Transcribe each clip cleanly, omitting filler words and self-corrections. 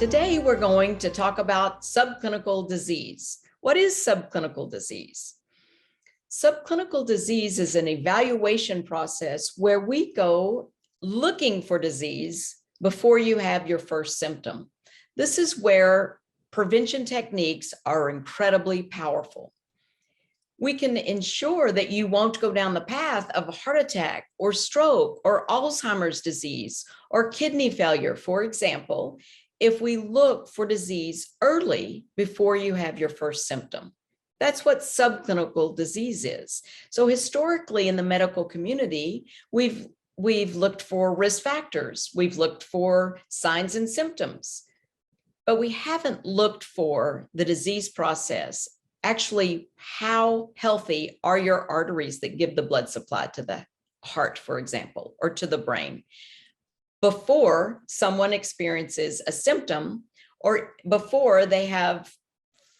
Today, we're going to talk about subclinical disease. What is subclinical disease? Subclinical disease is an evaluation process where we go looking for disease before you have your first symptom. This is where prevention techniques are incredibly powerful. We can ensure that you won't go down the path of a heart attack or stroke or Alzheimer's disease or kidney failure, for example, if we look for disease early before you have your first symptom. That's what subclinical disease is. So historically in the medical community, we've looked for risk factors. We've looked for signs and symptoms, but we haven't looked for the disease process. Actually, how healthy are your arteries that give the blood supply to the heart, for example, or to the brain, before someone experiences a symptom or before they have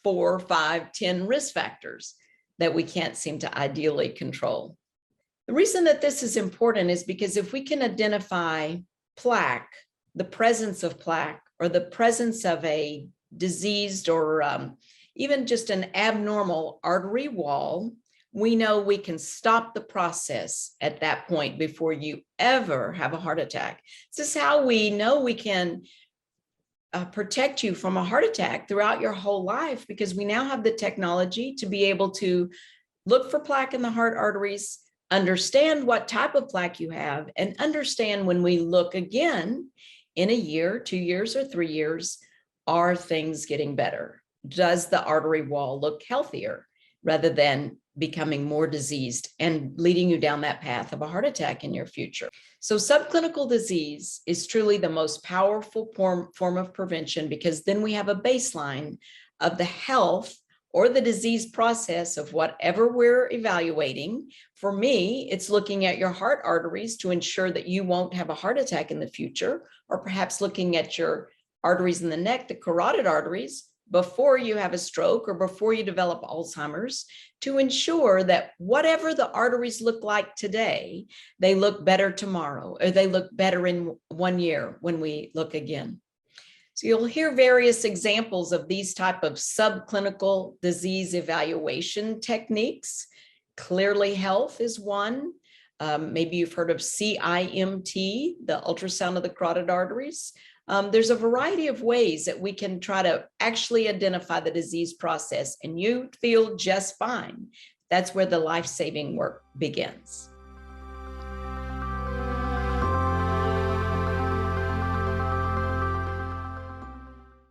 4, 5, 10 risk factors that we can't seem to ideally control. The reason that this is important is because if we can identify plaque, the presence of plaque, or the presence of a diseased or even just an abnormal artery wall, we know we can stop the process at that point before you ever have a heart attack. This is how we know we can protect you from a heart attack throughout your whole life, because we now have the technology to be able to look for plaque in the heart arteries, understand what type of plaque you have, and understand when we look again in a year, 2 years, or 3 years, are things getting better? Does the artery wall look healthier rather than becoming more diseased and leading you down that path of a heart attack in your future? So subclinical disease is truly the most powerful form of prevention, because then we have a baseline of the health or the disease process of whatever we're evaluating. For me, it's looking at your heart arteries to ensure that you won't have a heart attack in the future, or perhaps looking at your arteries in the neck, the carotid arteries, before you have a stroke or before you develop Alzheimer's, to ensure that whatever the arteries look like today, they look better tomorrow, or they look better in 1 year when we look again. So you'll hear various examples of these type of subclinical disease evaluation techniques. Cleerly Health is one. Maybe you've heard of CIMT, the ultrasound of the carotid arteries. There's a variety of ways that we can try to actually identify the disease process, and you feel just fine. That's where the life-saving work begins.